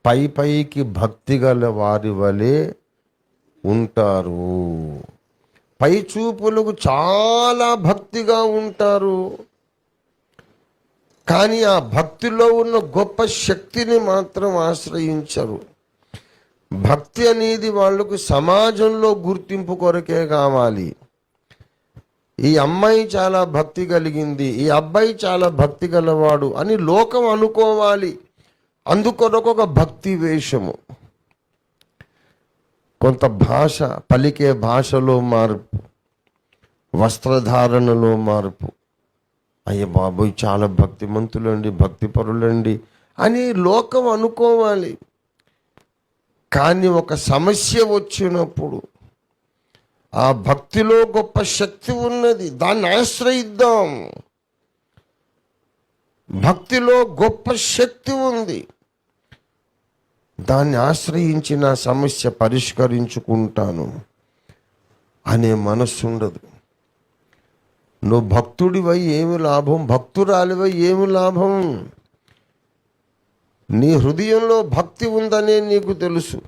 పైకి భక్తి గల వారి వలె ఉంటారు. పై చూపులకు చాలా భక్తిగా ఉంటారు, కానీ ఆ భక్తిలో ఉన్న గొప్ప శక్తిని మాత్రం ఆశ్రయించరు. భక్తి అనేది వాళ్లకు సమాజంలో గుర్తింపు కొరకే కావాలి. ఈ అమ్మాయి చాలా భక్తి కలిగింది, ఈ అబ్బాయి చాలా భక్తి గలవాడు అని లోకం అనుకోవాలి. అందుకొరకు ఒక భక్తి వేషము, కొంత భాష, పలికే భాషలో మార్పు, వస్త్రధారణలో మార్పు. అయ్య బాబోయ్ చాలా భక్తిమంతులండి, భక్తిపరులండి అని లోకం అనుకోవాలి. కానీ ఒక సమస్య వచ్చినప్పుడు ఆ భక్తిలో గొప్ప శక్తి ఉన్నది, దాన్ని ఆశ్రయిద్దాం. భక్తిలో గొప్ప శక్తి ఉంది, దాన్ని ఆశ్రయించి నా సమస్య పరిష్కరించుకుంటాను అనే మనస్సు ఉండదు. నువ్వు భక్తుడివై ఏమి లాభం, భక్తురాలివై ఏమి లాభం? నీ హృదయంలో భక్తి ఉందనే నీకు తెలుసు,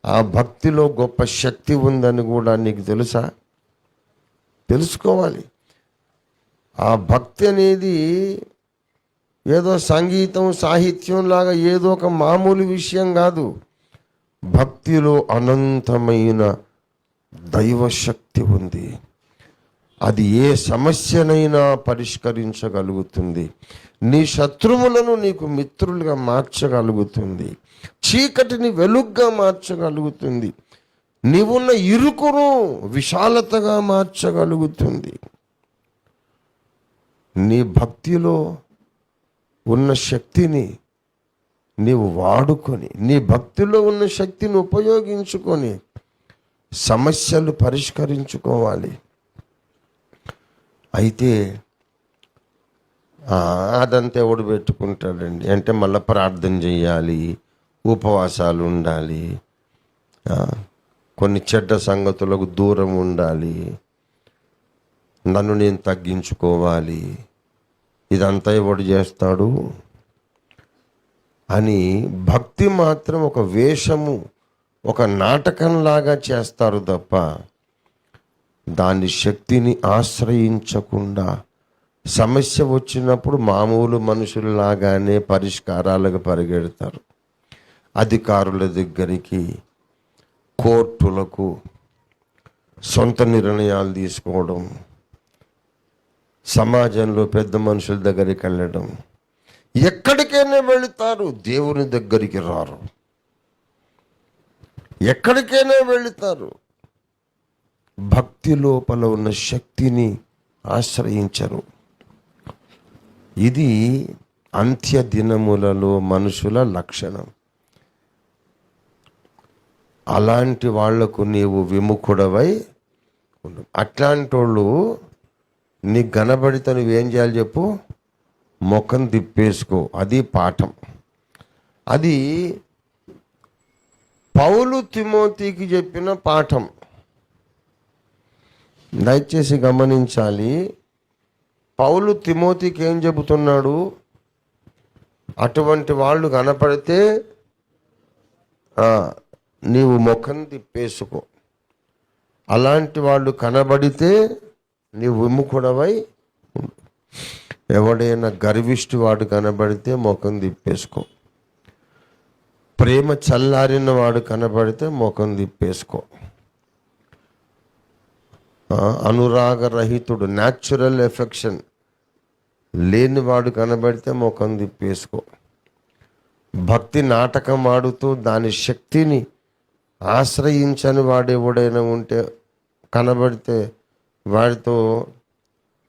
ఆ భక్తిలో గొప్ప శక్తి ఉందని కూడా నీకు తెలుసా? తెలుసుకోవాలి. ఆ భక్తి అనేది ఏదో సంగీతం సాహిత్యం లాగా ఏదో ఒక మామూలు విషయం కాదు. భక్తిలో అనంతమైన దైవశక్తి ఉంది, అది ఏ సమస్యనైనా పరిష్కరించగలుగుతుంది. నీ శత్రువులను నీకు మిత్రులుగా మార్చగలుగుతుంది, చీకటిని వెలుగ్గా మార్చగలుగుతుంది, నీవున్న ఇరుకును విశాలతగా మార్చగలుగుతుంది. నీ భక్తిలో ఉన్న శక్తిని నీవు వాడుకొని, నీ భక్తిలో ఉన్న శక్తిని ఉపయోగించుకొని సమస్యలు పరిష్కరించుకోవాలి. అయితే అదంతా ఎవడు పెట్టుకుంటాడండి అంటే మళ్ళీ ప్రార్థన చేయాలి, ఉపవాసాలు ఉండాలి, కొన్ని చెడ్డ సంగతులకు దూరం ఉండాలి, నన్ను నేను తగ్గించుకోవాలి, ఇదంతా ఎవడు చేస్తాడు అని భక్తి మాత్రం ఒక వేషము, ఒక నాటకంలాగా చేస్తారు తప్ప దాని శక్తిని ఆశ్రయించకుండా సమస్య వచ్చినప్పుడు మామూలు మనుషుల్లాగానే పరిష్కారాలకు పరిగెడతారు. అధికారుల దగ్గరికి, కోర్టులకు, సొంత నిర్ణయాలు తీసుకోవడం, సమాజంలో పెద్ద మనుషుల దగ్గరికి వెళ్ళడం, ఎక్కడికైనా వెళుతారు, దేవుని దగ్గరికి రారు. ఎక్కడికైనా వెళుతారు, భక్తి లోపల ఉన్న శక్తిని ఆశ్రయించరు. ఇది అంత్య దినములలో మనుషుల లక్షణం. అలాంటి వాళ్లకు నీవు విముఖుడవై ఉండు. అట్లాంటి వాళ్ళు నీకు కనబడితే నువ్వేం చేయాలి చెప్పు? ముఖం తిప్పేసుకో. అది పాఠం. అది పౌలు తిమోతికి చెప్పిన పాఠం. దయచేసి గమనించాలి. పౌలు తిమోతికి ఏం చెబుతున్నాడు? అటువంటి వాళ్ళు కనపడితే నీవు ముఖం తిప్పేసుకో. అలాంటి వాళ్ళు కనబడితే నీవు విముఖుడవై ఉండు. ఎవడైనా గర్విష్టి వాడు కనబడితే ముఖం తిప్పేసుకో. ప్రేమ చల్లారిన వాడు కనబడితే ముఖం తిప్పేసుకో. అనురాగరహితుడు, న్యాచురల్ ఎఫెక్షన్ లేనివాడు కనబడితే ముఖం తిప్పేసుకో. భక్తి నాటకం ఆడుతూ దాని శక్తిని ఆశ్రయించని వాడెవడైనా ఉంటే కనబడితే వాడితో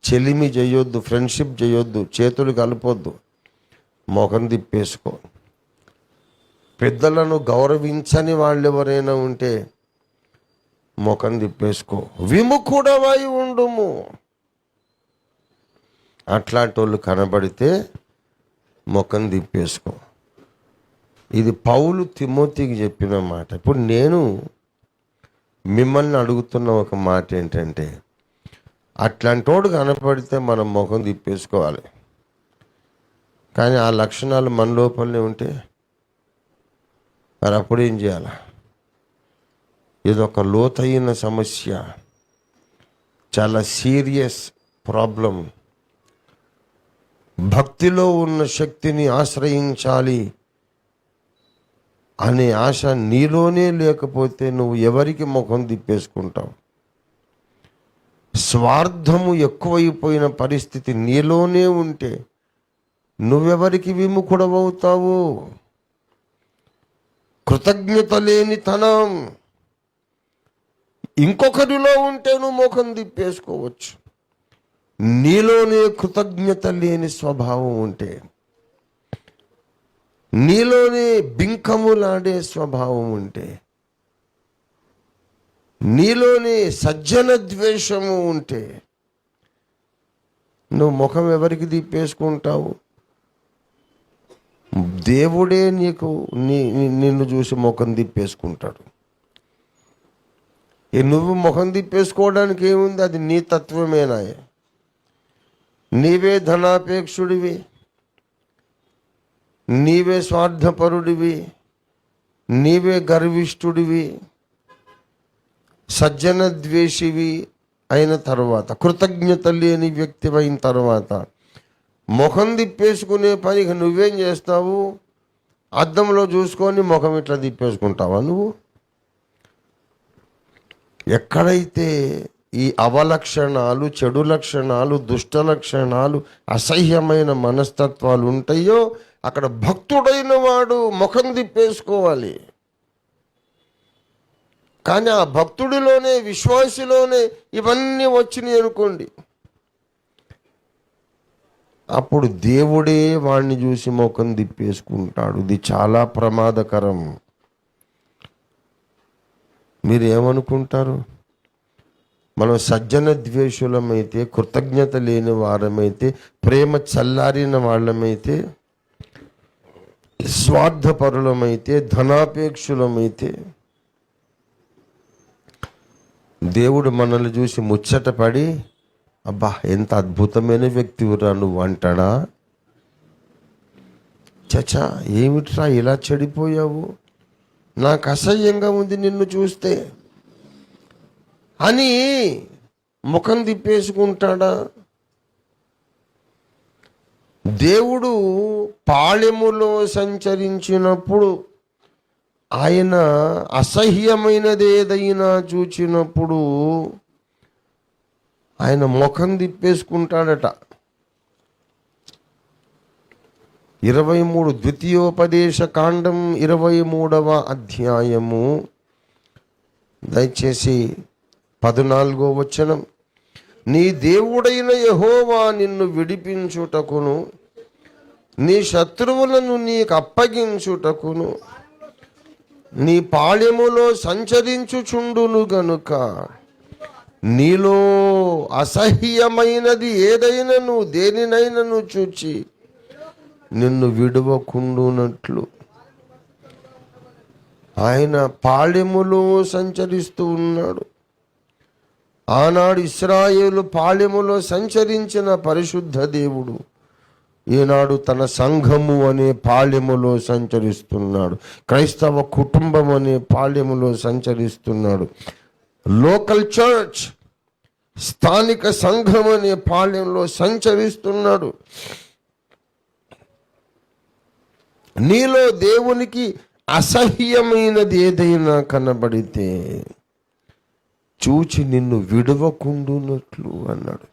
చెలిమి చేయొద్దు, ఫ్రెండ్షిప్ చేయొద్దు, చేతులు కలపొద్దు, ముఖం తిప్పేసుకో. పెద్దలను గౌరవించని వాళ్ళు ఎవరైనా ఉంటే ముఖం తిప్పేసుకో. విముఖుడవై ఉండుము. అట్లాంటి వాళ్ళు కనబడితే ముఖం తిప్పేసుకో. ఇది పౌలు తిమోతికి చెప్పిన మాట. ఇప్పుడు నేను మిమ్మల్ని అడుగుతున్న ఒక మాట ఏంటంటే, అట్లాంటి వాడు కనపడితే మనం ముఖం తిప్పేసుకోవాలి. కానీ ఆ లక్షణాలు మన లోపలనే ఉంటే మరి అప్పుడేం చేయాల? ఇదొక లోతైన సమస్య, చాలా సీరియస్ ప్రాబ్లం. భక్తిలో ఉన్న శక్తిని ఆశ్రయించాలి అనే ఆశ నీలోనే లేకపోతే నువ్వు ఎవరికి ముఖం తిప్పేసుకుంటావు? స్వార్థము ఎక్కువైపోయిన పరిస్థితి నీలోనే ఉంటే నువ్వెవరికి విముఖుడవవుతావు? కృతజ్ఞత లేనితనం ఇంకొకరిలో ఉంటే నువ్వు ముఖం తిప్పేసుకోవచ్చు. నీలోనే కృతజ్ఞత లేని స్వభావం ఉంటే, నీలోనే బింకములాడే స్వభావం ఉంటే, నీలోనే సజ్జన ద్వేషము ఉంటే నువ్వు ముఖం ఎవరికి తిప్పేసుకుంటావు? దేవుడే నీకు నిన్ను చూసి ముఖం తిప్పేసుకుంటాడు. నువ్వు ముఖం తిప్పేసుకోవడానికి ఏముంది? అది నీ తత్వమేనా? నీవే ధనాపేక్షుడివి, నీవే స్వార్థపరుడివి, నీవే గర్విష్ఠుడివి, సజ్జన ద్వేషివి అయిన తర్వాత, కృతజ్ఞత లేని వ్యక్తి అయిన తర్వాత ముఖం తిప్పేసుకునే పనికి నువ్వేం చేస్తావు? అద్దంలో చూసుకొని ముఖం ఇట్లా తిప్పేసుకుంటావా నువ్వు? ఎక్కడైతే ఈ అవలక్షణాలు, చెడు లక్షణాలు, దుష్ట లక్షణాలు, అసహ్యమైన మనస్తత్వాలు ఉంటాయో అక్కడ భక్తుడైన వాడు ముఖం తిప్పేసుకోవాలి. కానీ ఆ భక్తుడిలోనే, విశ్వాసిలోనే ఇవన్నీ వచ్చినాయి అనుకోండి, అప్పుడు దేవుడే వాడిని చూసి ముఖం తిప్పేసుకుంటాడు. ఇది చాలా ప్రమాదకరం. మీరు ఏమనుకుంటారు? మనం సజ్జన ద్వేషులమైతే, కృతజ్ఞత లేని వారమైతే, ప్రేమ చల్లారిన వాళ్ళమైతే, స్వార్థపరులమైతే, ధనాపేక్షులమైతే దేవుడు మనల్ని చూసి ముచ్చటపడి, అబ్బా ఎంత అద్భుతమైన వ్యక్తివిరా నువ్వు అంటాడా? చచా ఏమిట్రా ఇలా చెడిపోయావు, నాకు అసహ్యంగా ఉంది నిన్ను చూస్తే అని ముఖం తిప్పేసుకుంటాడా? దేవుడు పాళెములో సంచరించినప్పుడు, ఆయన అసహ్యమైనది ఏదైనా చూచినప్పుడు ఆయన ముఖం తిప్పేసుకుంటాడట. 23 ద్వితీయోపదేశ కాండం 23వ అధ్యాయము, దయచేసి 14వ వచనం. నీ దేవుడైన యెహోవా నిన్ను విడిపించుటకును, నీ శత్రువులను నీకు అప్పగించుటకును నీ పాళెములో సంచరించుచుండును గనుక నీలో అసహ్యమైనది ఏదైనను దేనినైనను చూచి నిన్ను విడువకుండునట్లు. ఆయన పాళెములో సంచరిస్తూ ఉన్నాడు. ఆనాడు ఇశ్రాయేలు పాళెములో సంచరించిన పరిశుద్ధ దేవుడు ఈనాడు తన సంఘము అనే పాళెములో సంచరిస్తున్నాడు. క్రైస్తవ కుటుంబం అనే పాళెములో సంచరిస్తున్నాడు. లోకల్ చర్చ్, స్థానిక సంఘం అనే పాళెంలో సంచరిస్తున్నాడు. నీలో దేవునికి అసహ్యమైనది ఏదైనా కనబడితే చూచి నిన్ను విడవకుండునట్లు అన్నాడు.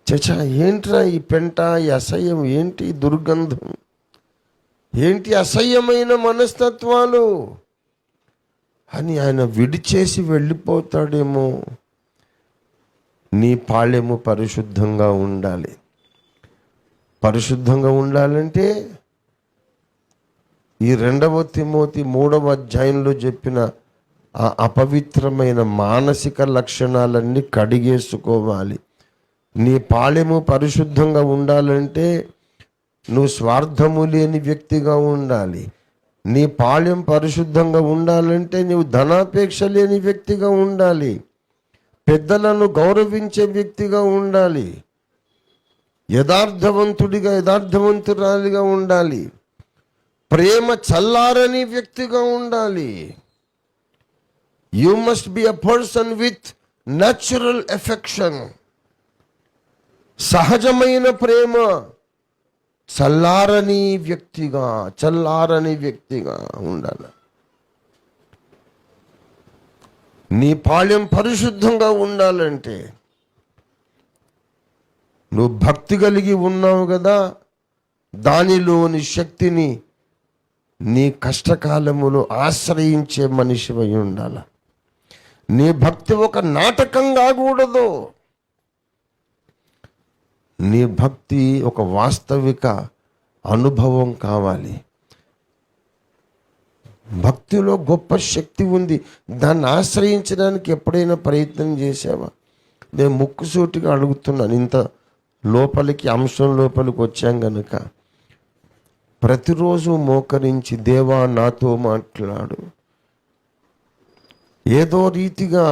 చచా ఏంట్రా ఈ పెంట, ఈ అసహ్యం ఏంటి, దుర్గంధం ఏంటి, అసహ్యమైన మనస్తత్వాలు అని ఆయన విడిచేసి వెళ్ళిపోతాడేమో. నీ పాళెము పరిశుద్ధంగా ఉండాలి. పరిశుద్ధంగా ఉండాలంటే ఈ 2వ తిమోతి 3వ అధ్యాయంలో చెప్పిన ఆ అపవిత్రమైన మానసిక లక్షణాలన్నీ కడిగేసుకోవాలి. నీ పాళెము పరిశుద్ధంగా ఉండాలంటే నువ్వు స్వార్థము లేని వ్యక్తిగా ఉండాలి. నీ పాళెం పరిశుద్ధంగా ఉండాలంటే నువ్వు ధనాపేక్ష లేని వ్యక్తిగా ఉండాలి. పెద్దలను గౌరవించే వ్యక్తిగా ఉండాలి. యథార్థవంతుడిగా, యథార్థవంతురాలిగా ఉండాలి. ప్రేమ చల్లారని వ్యక్తిగా ఉండాలి. You must be a person with natural affection. సహజమైన ప్రేమ. చల్లారని వ్యక్తిగా ఉండాలి. నీ పాళ్యం పరిశుద్ధంగా ఉండాలంటే నువ్వు భక్తి కలిగి ఉన్నావు కదా, దానిలోని శక్తిని నీ కష్టకాలములో ఆశ్రయించే మనిషివై ఉండాలి. నీ భక్తి ఒక నాటకం కాకూడదు. నీ భక్తి ఒక వాస్తవిక అనుభవం కావాలి. భక్తిలో గొప్ప శక్తి ఉంది. దాన్ని ఆశ్రయించడానికి ఎప్పుడైనా ప్రయత్నం చేసావా? నేను ముక్కుసూటిగా అడుగుతున్నాను. ఇంత అంశం లోపలికి వచ్చాం గనుక ప్రతిరోజు మోకరించి, దేవా నాతో మాట్లాడు, ఏదో రీతిగా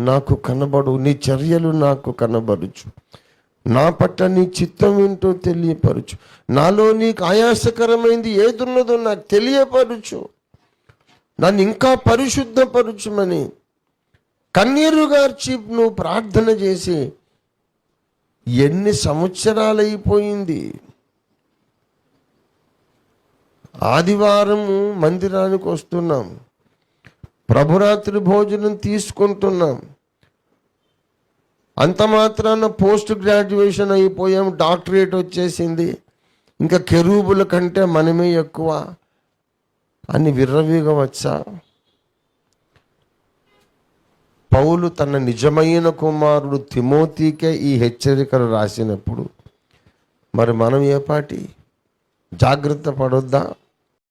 నాకు కనబడు, నీ చర్యలు నాకు కనబరుచు, నా పట్ల నీ చిత్తం ఏంటో తెలియపరచు, నాలో నీకు ఆయాసకరమైంది ఏదున్నదో నాకు తెలియపరచు, నన్ను ఇంకా పరిశుద్ధపరచుమని కన్నీరు గార్చి నువ్వు ప్రార్థన చేసి ఎన్ని సంవత్సరాలైపోయింది. ఆదివారము మందిరానికి వస్తున్నాం, ప్రభురాత్రి భోజనం తీసుకుంటున్నాం, అంత మాత్రాన పోస్ట్ గ్రాడ్యుయేషన్ అయిపోయాం, డాక్టరేట్ వచ్చేసింది, ఇంకా కెరూబుల కంటే మనమే ఎక్కువ అని విర్రవీగవచ్చా? పౌలు తన నిజమైన కుమారుడు తిమోతికే ఈ హెచ్చరికలు రాసినప్పుడు మరి మనం ఏ పాటి జాగ్రత్త పడొద్దా?